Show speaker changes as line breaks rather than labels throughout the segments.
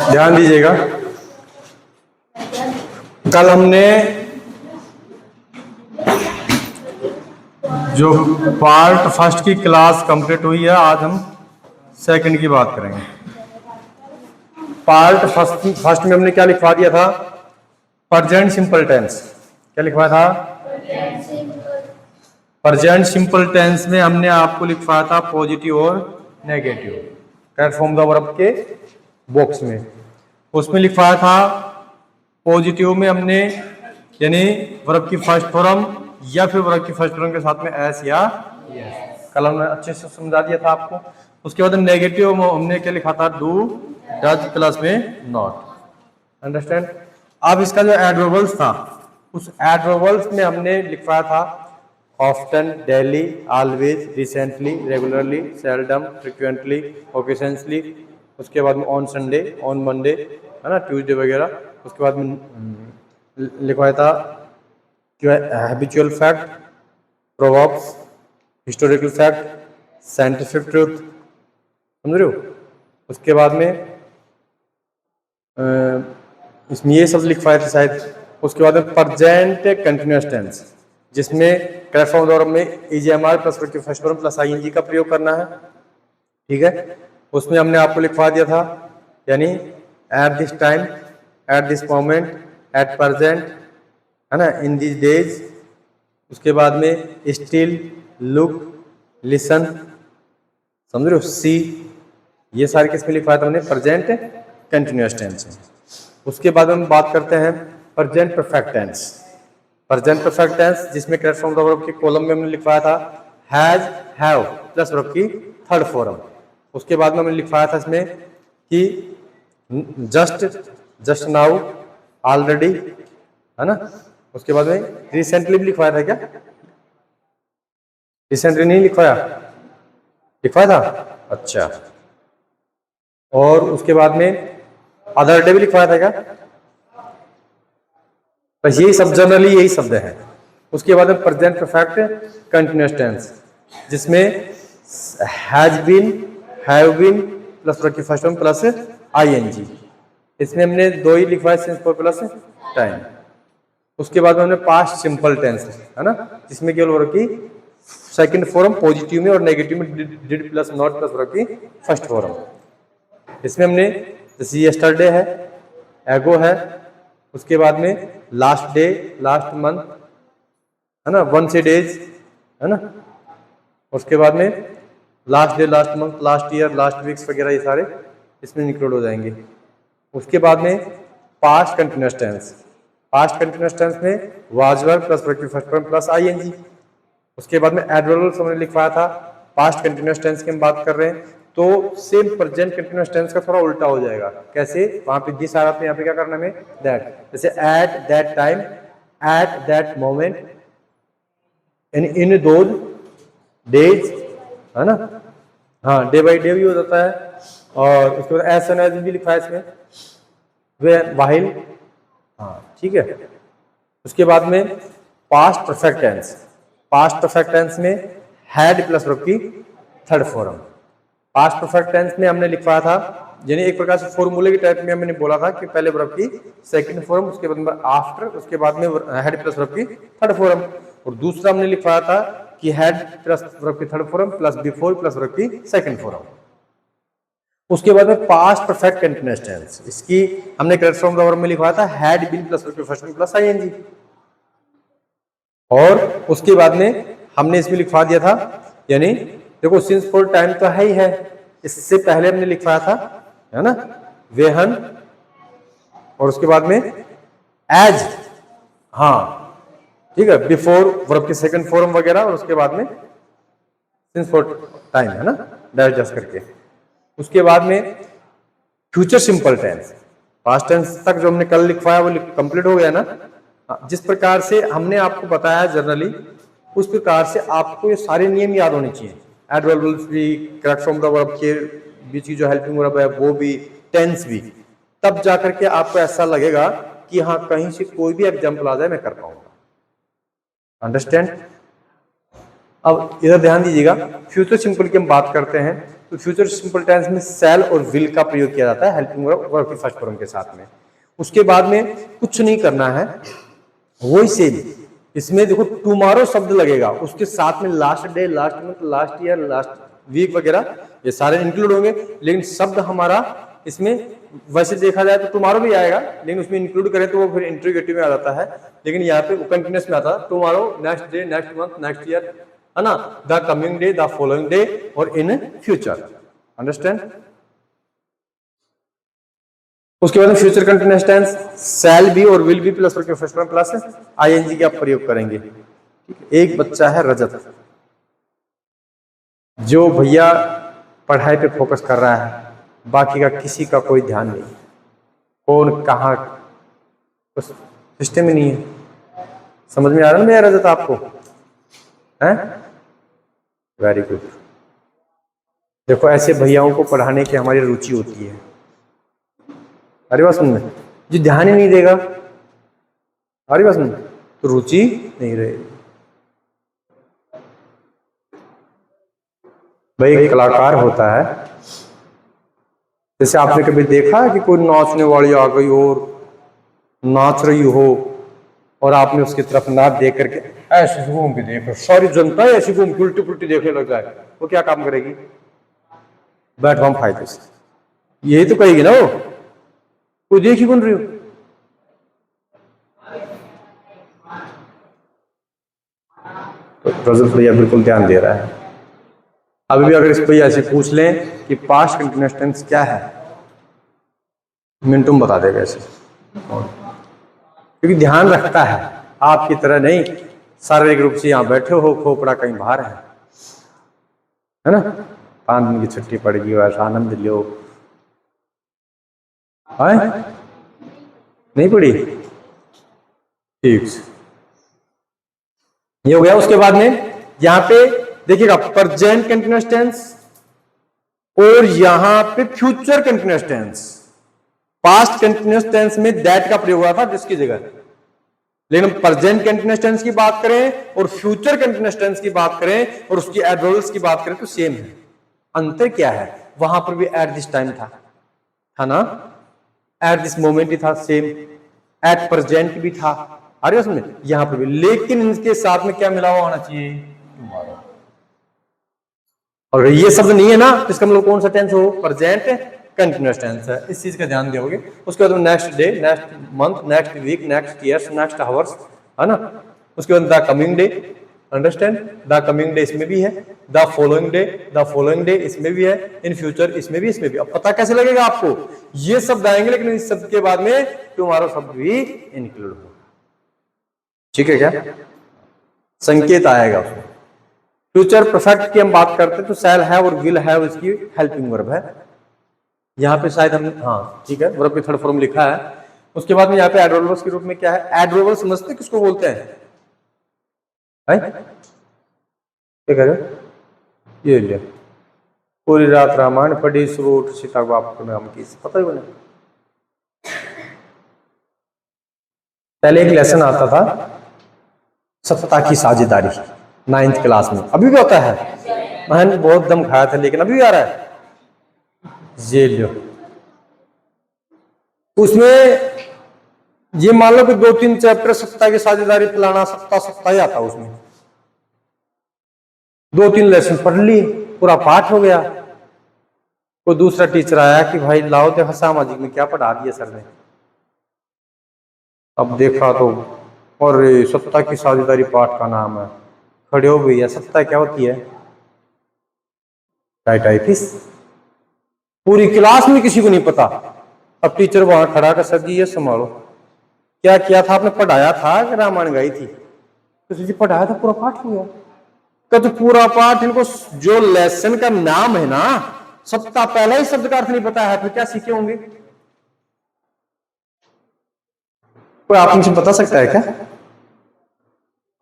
ध्यान दीजिएगा, कल हमने जो पार्ट फर्स्ट की क्लास कंप्लीट हुई है, आज हम सेकंड की बात करेंगे। पार्ट फर्स्ट में हमने क्या लिखवा दिया था? Present simple tense. क्या लिखवाया था? प्रेजेंट सिंपल टेंस में हमने आपको लिखवाया था पॉजिटिव और नेगेटिव, कैट फॉर्म द वर्ब के बॉक्स में। उसमें लिखवाया था पॉजिटिव में हमने यानी वर्ब की फर्स्ट फॉर्म या फिर वर्ब की फर्स्ट फॉर्म के साथ में एस या यस। कल हमने अच्छे से समझा दिया था आपको। उसके बाद नेगेटिव में हमने क्या लिखा था? डू, डज प्लस में नॉट। अंडरस्टैंड? अब इसका जो एडवर्बल्स था, उस एडवर्बल्स में हमने लिखवाया था often, daily, always, recently, regularly, seldom, frequently, occasionally. उसके बाद में ऑन संडे, ऑन मंडे, है ना, ट्यूसडे वगैरह। उसके बाद में लिखवाया था habitual fact, proverbs, historical fact, scientific truth. समझ रहे हो? उसके बाद में इसमें ये सब लिखवाया था शायद। उसके बाद में प्रेजेंट कंटिन्यूअस टेंस, जिसमें करेक्ट फॉर्म वर्ब में ईजीएमआर प्लस वर्ब की फर्स्ट फॉर्म प्लस आईएनजी का प्रयोग करना है। ठीक है? उसमें हमने आपको लिखवा दिया था यानी at this time, at this moment, at present, है ना, इन दिस डेज। उसके बाद में स्टिल, लुक, लिसन, समझ रहे हो, सी। ये सारे किसमें लिखवाया था हमने? प्रेजेंट कंटिन्यूअस टेंस है। उसके बाद हम बात करते हैं present perfect tense. Present perfect tense जिसमें करेक्ट फॉर्म वर्ब के कॉलम में हमने लिखवाया था हैज, हैव प्लस वर्ब की थर्ड फॉर्म। उसके बाद में हमने लिखवाया था इसमें कि जस्ट, जस्ट नाउ, ऑलरेडी, है ना। उसके बाद में रिसेंटली भी लिखवाया था क्या? रिसेंटली नहीं लिखवाया? लिखवाया था? अच्छा। और उसके बाद में अदर डे भी लिखवाया था क्या? बस यही सब, जनरली यही शब्द है। उसके बाद में प्रेजेंट परफेक्ट कंटिन्यूअस टेंस जिसमें has been, have been plus verb की फर्स्ट फॉर्म प्लस आईएनजी। इसमें हमने दो ही लिखवाया, सिंस फॉर प्लस टाइम। उसके बाद में हमने पास्ट सिंपल टेंस, है ना, जिसमें केवल वर्ब की सेकंड फॉर्म पॉजिटिव में और नेगेटिव में did plus not plus verb की फर्स्ट फॉर्म। इसमें हमने जैसे यस्टरडे है, एगो है, उसके बाद में लास्ट डे, लास्ट मंथ, है ना, वन से डेज, है ना। उसके बाद में last day, last month, last year, last weeks वगैरह ये सारे इसमें इंक्लूड हो जाएंगे। उसके बाद में past continuous tense. Past continuous tense में वाज वर्ब प्लस वर्ब की फर्स्ट फॉर्म प्लस आईएनजी। उसके बाद में एडवर्बल्स हमने लिखवाया था। पास्ट कंटिन्यूअस टेंस की हम बात कर रहे हैं तो सेम प्रेजेंट कंटिन्यूअस टेंस का थोड़ा उल्टा हो जाएगा। कैसे? वहां पे दिस आ रहा था, यहाँ पे क्या करना है? दैट। जैसे at that time, at that moment, in those days, है ना। हाँ, डे बाई डे भी हो जाता है। और उसके बाद एज एन एज भी लिखा है इसमें, वे वाहिल। हाँ, ठीक है। उसके बाद में past perfect tense. Past perfect tense में हैड प्लस वर्ब की third form. Past perfect tense में हमने लिखवाया था यानी एक प्रकार से फॉर्मूले के टाइप में हमने बोला था कि पहले वर्ब की सेकंड फॉर्म, उसके बाद में आफ्टर, उसके बाद में हैड प्लस वर्ब की थर्ड फॉर्म। और दूसरा हमने लिखवाया था कि हैड प्लस वर्ब की third form plus before plus verb की सेकंड फॉर्म। उसके बाद में पास्ट परफेक्ट कंटिन्यूअस टेंस, इसकी हमने करेक्ट फॉर्म वर्ब में लिखवाया था हैड बीन प्लस वर्ब की फर्स्ट फॉर्म प्लस आईएनजी। और उसके बाद में हमने इसमें लिखवा दिया था यानी देखो सिंस फॉर टाइम तो है ही है, इससे पहले हमने लिखवाया था, है ना, वेहन। और उसके बाद में एज, हाँ ठीक है, बिफोर वर्ब की सेकंड फॉर्म वगैरह। और उसके बाद में सिंस फॉर टाइम, है ना, डायरेक्ट जस्ट करके। उसके बाद में future simple tense. Past tense तक जो हमने कल लिखवाया वो कंप्लीट हो गया ना। जिस प्रकार से हमने आपको बताया जनरली, उस प्रकार से आपको ये सारे नियम याद होने चाहिए। एडवर्बल्स भी, करेक्ट फॉर्म द वर्ब के बीच की जो हेल्पिंग वर्ब है वो भी, टेंस भी। तब जाकर के आपको ऐसा लगेगा कि हाँ कहीं से कोई भी एग्जांपल आ जाए मैं कर पाऊंगा। अंडरस्टैंड? अब इधर ध्यान दीजिएगा, फ्यूचर सिंपल की हम बात करते हैं तो फ्यूचर सिंपल टेंस में शैल और विल का प्रयोग किया जाता है हेल्पिंग वर्ब की फर्स्ट फॉर्म के साथ में। उसके बाद में कुछ नहीं करना है, वही सेम इसमें देखो टुमारो शब्द लगेगा, उसके साथ में last day, last month, last year, last week वगैरह ये सारे इंक्लूड होंगे, लेकिन शब्द हमारा इसमें वैसे देखा जाए तो टुमारो भी आएगा, लेकिन उसमें इंक्लूड करें तो वो फिर इंट्रोगेटिव में आ जाता है, लेकिन यहाँ पे कंटिन्यूस में आता है tomorrow, next day, next month, next year, है ना, the coming day, the following day और इन फ्यूचर। अंडरस्टैंड? उसके बाद future continuous tense shall be और विल बी प्लस वर्ब के फर्स्ट फॉर्म प्लस आईएनजी का प्रयोग करेंगे। एक बच्चा है रजत, जो भैया पढ़ाई पे फोकस कर रहा है, बाकी का किसी का कोई ध्यान नहीं, कौन कहाँ कुछ सिस्टम ही नहीं है। समझ में आ रहा है मेरा रजत आपको? हैं? Very good. देखो ऐसे भैयाओं को पढ़ाने की हमारी रुचि होती है। अरे बात सुन में, जो ध्यान ही नहीं देगा, अरे बात सुन, तो रुचि नहीं रहेगी। भाई एक कलाकार होता है, जैसे आपने कभी देखा है कि कोई नाचने वाली आ गई और नाच रही हो और आपने उसकी तरफ ना देख करके ऐसे घूम के देखो, सारी जनता ऐसी घूम के उल्टी पुल्टी देखने लग जाए, वो क्या काम करेगी? बैठ हम फायदे से, यही तो कहेगी ना वो, कोई देख ही कौन रही हो। तो रजत भैया बिल्कुल ध्यान दे रहा है। अभी भी अगर इस भैया से पूछ लें कि पास्ट कंटिन्यूअस टेंस क्या है, मिनटों में बता देगा ऐसे, क्योंकि ध्यान रखता है, आपकी तरह नहीं शारीरिक रूप से यहाँ बैठे हो, खोपड़ा कहीं बाहर है ना, 5 दिन की छुट्टी पड़ेगी, वैसा आनंद लो। नहीं पड़ी? ठीक, ये हो गया। उसके बाद में यहाँ पे देखिएगा प्रेजेंट कंटिन्यूअस टेंस और यहाँ पे future continuous tense. Past continuous tense में दैट का प्रयोग हुआ था जिसकी जगह, लेकिन प्रेजेंट कंटिन्यूअस टेंस की बात करें और फ्यूचर कंटिन्यूअस टेंस की बात करें और उसकी एडवर्ब्स की बात करें तो सेम है। अंतर क्या है? वहां पर भी एट दिस टाइम था ना, एट दिस मोमेंट भी था, सेम एट प्रेजेंट भी था, अरे उसमें यहां पर भी, लेकिन इनके साथ में क्या मिला हुआ होना चाहिए? और ये शब्द नहीं है ना, इसका मतलब कौन सा टेंस हो? प्रेजेंट कंटिन्यूअस टेंस है, इस चीज का ध्यान दोगे। उसके बाद next day, next month, next week, next year, next hours, है ना। उसके बाद the coming day, understand, the coming day इसमें भी है, the following day, the following day इसमें भी है, इन फ्यूचर इसमें भी, इसमें भी। अब पता कैसे लगेगा आपको? ये शब्द आएंगे लेकिन इस शब्द के बाद में तुम्हारा शब्द भी इंक्लूड होगा, ठीक है क्या? संकेत आएगा उसमें। फ्यूचर परफेक्ट की हम बात करते हैं तो शैल है और विल है उसकी हेल्पिंग वर्ब है। यहाँ पे शायद हम, हाँ ठीक है, वर्ब की थर्ड फॉर्म लिखा है। उसके बाद में यहाँ पे एडवर्ब्स के रूप में क्या है? एडवर्ब समझते किसको बोलते हैं? क्या कह रहे हो? ये लिया, पूरी रात रामायण पढ़ी, सुबह उठ सीता बाप को नाम की, पता ही बोले। पहले एक लेसन आता था सत्ता की साझेदारी, 9th क्लास में, अभी भी होता है, मैंने बहुत दम खाया था लेकिन अभी भी आ रहा है। ये लो, उसमें ये मान लो कि 2-3 चैप्टर सत्ता की साझेदारी फलाना सत्ता ही आता, उसमें 2-3 लेसन पढ़ ली, पूरा पाठ हो गया। कोई दूसरा टीचर आया कि भाई लाओ देखा सामाजिक में क्या पढ़ा दिया सर ने। अब देखा तो और सत्ता की साझेदारी पाठ का नाम है, खड़े हो भैया, सत्ता क्या होती है? टाइटाइटिस। पूरी क्लास में किसी को नहीं पता। अब टीचर वहां खड़ा कर, सर जी ये संभालो, क्या किया था आपने? पढ़ाया था कि रामायण गाई थी? तो जी पढ़ाया था, पूरा पाठ हो गया। तो पूरा पाठ, इनको जो लेसन का नाम है ना, सत्ता पहला ही शब्द का अर्थ नहीं पता है, फिर क्या सीखे होंगे? कोई आप मुझे बता सकता है क्या?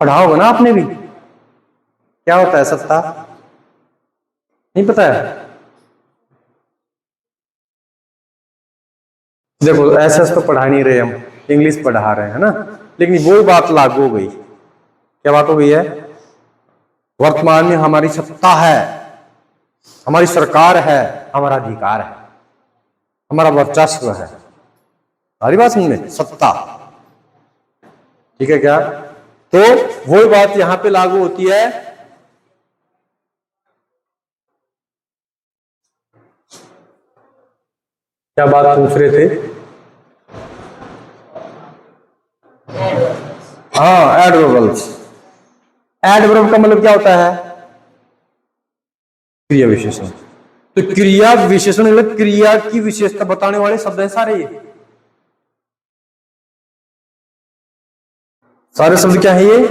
पढ़ा होगा ना आपने भी, क्या होता है सत्ता? नहीं पता है? देखो ऐसा तो पढ़ा नहीं रहे हम, इंग्लिश पढ़ा रहे हैं ना, लेकिन वो बात लागू हो गई। क्या बात हो गई है? वर्तमान में हमारी सत्ता है, हमारी सरकार है, हमारा अधिकार है, हमारा वर्चस्व है। सारी बात समझ में, सत्ता, ठीक है क्या? तो वही बात यहां पे लागू होती है। क्या बात पूछ रहे थे? हाँ, एडवर्ब्स। एडवर्ब का मतलब क्या होता है? क्रिया विशेषण। तो क्रिया विशेषण मतलब क्रिया की विशेषता बताने वाले शब्द हैं सारे। ये सारे शब्द क्या है? ये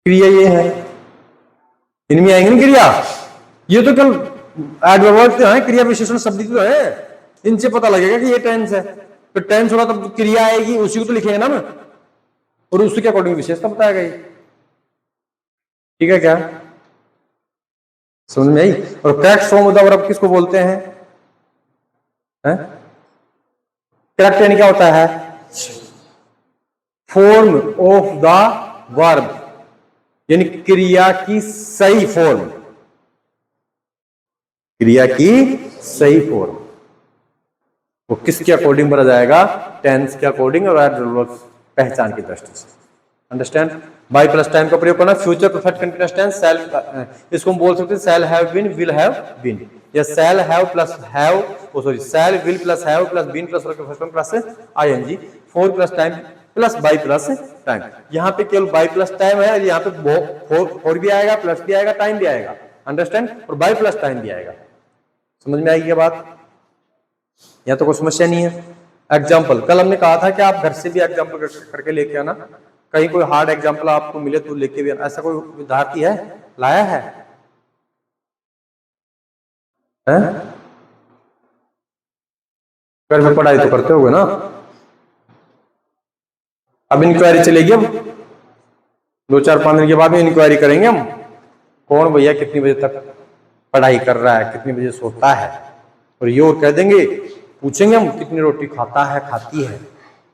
क्रिया ये है, इनमें आएंगे ना क्रिया। ये तो कल एडवर्ब है, क्रिया विशेषण शब्द तो है, इनसे पता लगेगा कि ये टेंस है। तो टेंस होगा तब क्रिया आएगी, उसी को तो लिखेंगे ना मैं, और उसके अकॉर्डिंग विशेषता बताएगा ये, ठीक है क्या? समझ में आई? और correct form of the verb किसको बोलते हैं? करेक्ट यानी क्या होता है? फॉर्म ऑफ द वर्ब, यानी क्रिया की सही फॉर्म, क्रिया की सही फॉर्म। वो किसके अकॉर्डिंग भरा जाएगा? टेंस के अकॉर्डिंग और एडवर्ब पहचान की दृष्टि से। अंडरस्टैंड? बाय प्लस टाइम का प्रयोग करना, future perfect continuous tense, shall, इसको हम बोल सकते हैं shall have been, will have been, या shall have plus have, sorry shall will plus have plus been plus first form plus I N G, for plus time plus by plus time. यहाँ पे केवल bye plus time है, यहाँ पे for भी आएगा, plus भी आएगा, टाइम भी आएगा। अंडरस्टैंड? और बाय प्लस टाइम भी आएगा। समझ में आएगी क्या बात? या तो कोई समस्या नहीं है। एग्जाम्पल, कल हमने कहा था कि आप घर से भी एग्जाम्पल करके लेके आना, कहीं कोई हार्ड एग्जाम्पल आपको मिले तो लेके भी आना। ऐसा कोई विद्यार्थी है लाया है? घर में पढ़ाई तो करते होगे ना? अब इंक्वायरी चलेगी, अब 2-4-5 दिन के बाद में इंक्वायरी करेंगे हम, कौन भैया कितनी बजे तक पढ़ाई कर रहा है, कितनी बजे सोता है, और ये और कह देंगे, पूछेंगे हम कितनी रोटी खाता है, खाती है,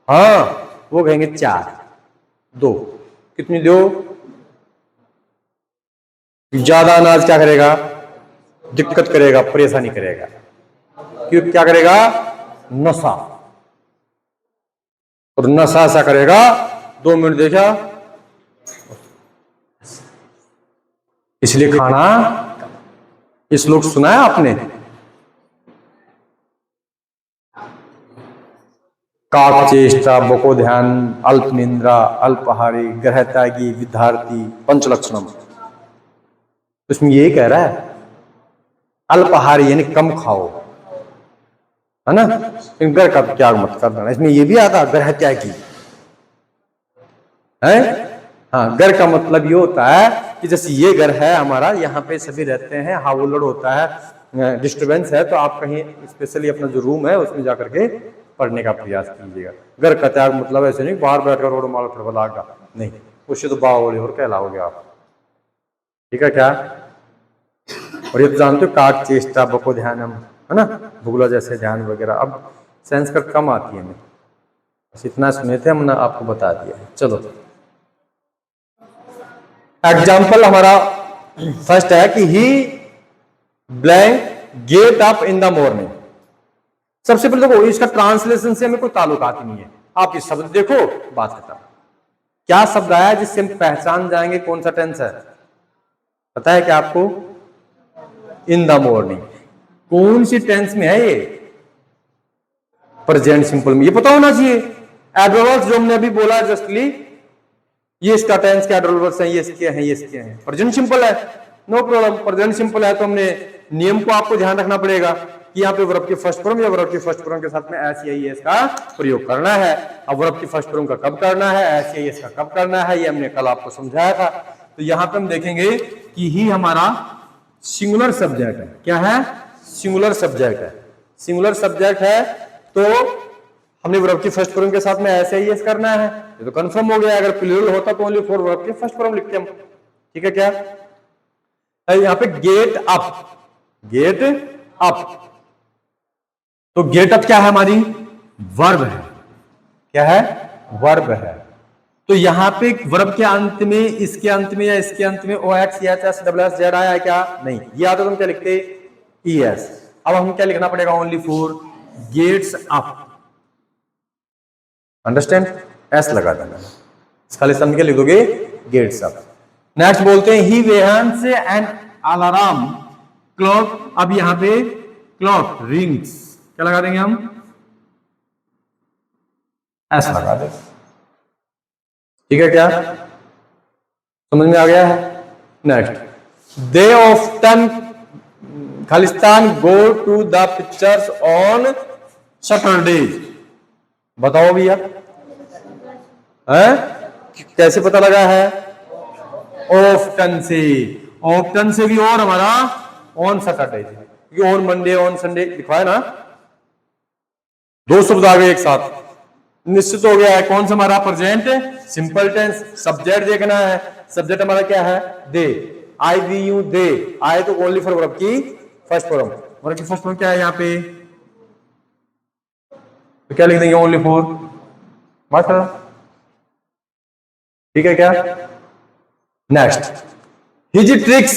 हाँ वो कहेंगे 4, 2, कितनी दो? ज्यादा अनाज क्या करेगा? दिक्कत करेगा, परेशानी करेगा, क्यों? क्या करेगा? नशा, और नशा ऐसा करेगा 2 मिनट देखा, इसलिए खाना। इस श्लोक सुना है आपने? काक चेष्टा, बको ध्यान, अल्प निंद्रा, अल्पहारी, ग्रह त्यागी, विद्यार्थी, पंचलक्षणम। उसमें ये कह रहा है अल्पहारी यानी कम खाओ, है ना? घर का त्याग मत करना। इसमें ये भी आता ग्रह त्यागी है। हाँ, घर का मतलब ये होता है कि जैसे ये घर है हमारा, यहाँ पे सभी रहते हैं, हावुल्लड़ होता है, डिस्टरबेंस है, तो आप कहीं स्पेशली अपना जो रूम है उसमें जाकर के पढ़ने का प्रयास कीजिएगा। घर का त्याग मतलब ऐसे नहीं बाहर बैठकर रोड माल फड़फड़ागा, नहीं, उससे तो बावड़े और कहलाओगे आप, ठीक है क्या? और ये तो जानते हो काक चेष्टा बको ध्यानम, है ना, भूगला जैसे ध्यान वगैरह। अब संस्कृत कम आती है हमें, बस इतना सुने थे हमने, आपको बता दिया। चलो एग्जाम्पल हमारा फर्स्ट है कि he blank get up in the morning. सबसे पहले देखो इसका ट्रांसलेशन से हमें कोई ताल्लुकात ही नहीं है, आप इस शब्द देखो, बात खत्म। क्या शब्द आया जिससे हम पहचान जाएंगे कौन सा टेंस है? पता है क्या आपको? इन द मॉर्निंग कौन सी टेंस में है? ये प्रेजेंट सिंपल में, ये पता होना चाहिए। एडवर्ब्स जो हमने अभी बोला जस्टली, ये इसका टेंस के एडवर्ब्स हैं, ये इसके हैं, ये इसके हैं। प्रेजेंट सिंपल है, नो प्रॉब्लम। प्रेजेंट सिंपल है तो हमने नियम को आपको ध्यान रखना पड़ेगा कि यहाँ पे वर्ब की फर्स्ट फॉर्म या वर्ब की फर्स्ट फॉर्म के साथ में एस या एस का प्रयोग करना है। अब वर्ब की फर्स्ट फॉर्म का कब करना है, एस या एस का कब करना है, ये हमने कल आपको समझाया था। तो यहाँ पे हम देखेंगे कि ही हमारा सिंगुलर सब्जेक्ट है। क्या है? सिंगुलर सब्जेक्ट है। सिंगुलर सब्जेक्ट है तो हमने वर्ब की फर्स्ट फॉर्म के साथ में ऐसे ही करना है, ये तो कंफर्म हो गया। अगर प्लूरल होता तो ओनली फॉर वर्ब की फर्स्ट फॉर्म लिखते हम, ठीक है क्या? यहाँ पे गेट अप, गेट अप, तो गेट अप क्या है? हमारी वर्ब है। क्या है? वर्ब है। तो यहाँ पे वर्ब के अंत में, इसके अंत में या इसके अंत में OX, EHS, SSS, Z आया है क्या? नहीं। ये आता तो हम क्या लिखते? ES। अब हम क्या लिखना पड़ेगा? Only for gets up. Understand? S लगा देना, खाली समझ के लिखोगे गेट्स अप। नेक्स्ट बोलते हैं ही वेहन्स एन अलार्म क्लॉक। अब यहां पे क्लॉक रिंग्स, क्या लगा देंगे हम? S लगा देंगे। ठीक है, क्या समझ में आ गया है? नेक्स्ट, दे ऑफ्टन खालिस्तान go to the pictures on Saturday. बताओ भैया, कैसे पता लगा है? ऑफ्टन से। ऑफ्टन से भी और हमारा ऑन सैटरडे, क्योंकि ऑन मंडे ऑन संडे लिखा है ना, दो शब्द आ गए एक साथ। निश्चित हो गया है कौन सा हमारा प्रेजेंट सिंपल टेंस। सब्जेक्ट देखना है, सब्जेक्ट हमारा क्या है? दे। आई वी यू दे, आए तो ओनली फॉर वर्ब की फर्स्ट फॉर्म। वर्ब की फर्स्ट फॉर्म क्या है यहाँ पे? तो क्या लिख देंगे? Only for master. ठीक है क्या? नेक्स्ट, हिज ट्रिक्स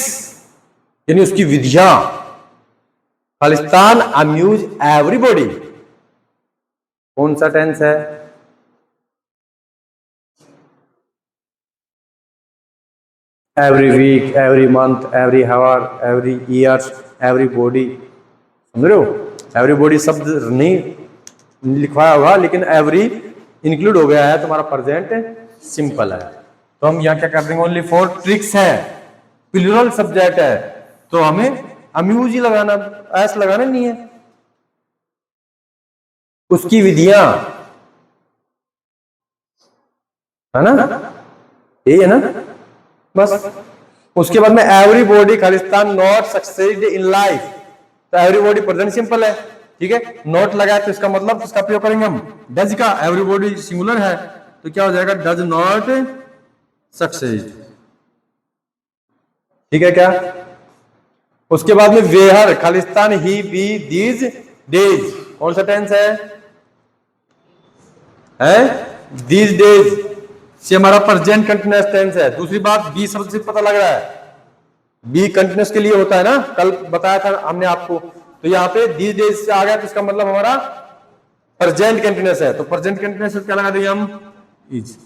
यानी उसकी विधियां। खालिस्तान अम्यूज एवरीबॉडी, कौन सा टेंस है? Every week, every month, every hour, every year, everybody. समझ रहे हो? एवरीबॉडी शब्द नहीं लिखवाया होगा, लेकिन एवरी इंक्लूड हो गया है, तुम्हारा प्रेजेंट सिंपल है। तो हम यहाँ क्या कर देंगे? ओनली फॉर ट्रिक्स है, प्लूरल सब्जेक्ट है, तो हमें अम्यूज ही लगाना, एस लगाना नहीं है। उसकी विधियां, है ना, यही है ना बस। उसके बाद में everybody Khalistan not succeeded in life, तो एवरीबॉडी प्रेजेंट सिंपल है। ठीक है, नॉट लगाए तो इसका मतलब इसका प्रयोग करेंगे हम डज का। एवरीबॉडी सिंगुलर है तो क्या हो जाएगा? Does not succeeded. ठीक है क्या? उसके बाद में where Khalistan he be these days, कौन सा टेंस है? दीज डेज से हमारा प्रेजेंट कंटिन्यूअस टेंस है। दूसरी बात, बी शब्द से पता लग रहा है, बी कंटिन्यूअस के लिए होता है ना, कल बताया था हमने आपको। तो यहाँ पे दीज डेज से आ गया तो इसका मतलब हमारा प्रेजेंट कंटिन्यूअस है। तो प्रेजेंट कंटिन्यूअस क्या लगा देंगे हम? इज।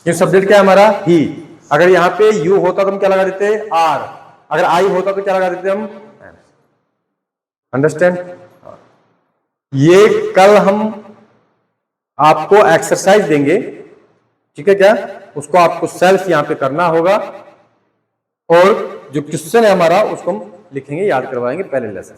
ये सब्जेक्ट क्या है हमारा? ही। अगर यहाँ पे यू होता तो हम क्या लगा देते? आर। अगर आई होता तो क्या लगा देते हम? अंडरस्टैंड? ये कल हम आपको एक्सरसाइज देंगे, ठीक है क्या? उसको आपको सेल्फ यहां पे करना होगा, और जो क्वेश्चन है हमारा उसको हम लिखेंगे, याद करवाएंगे पहले लेसन।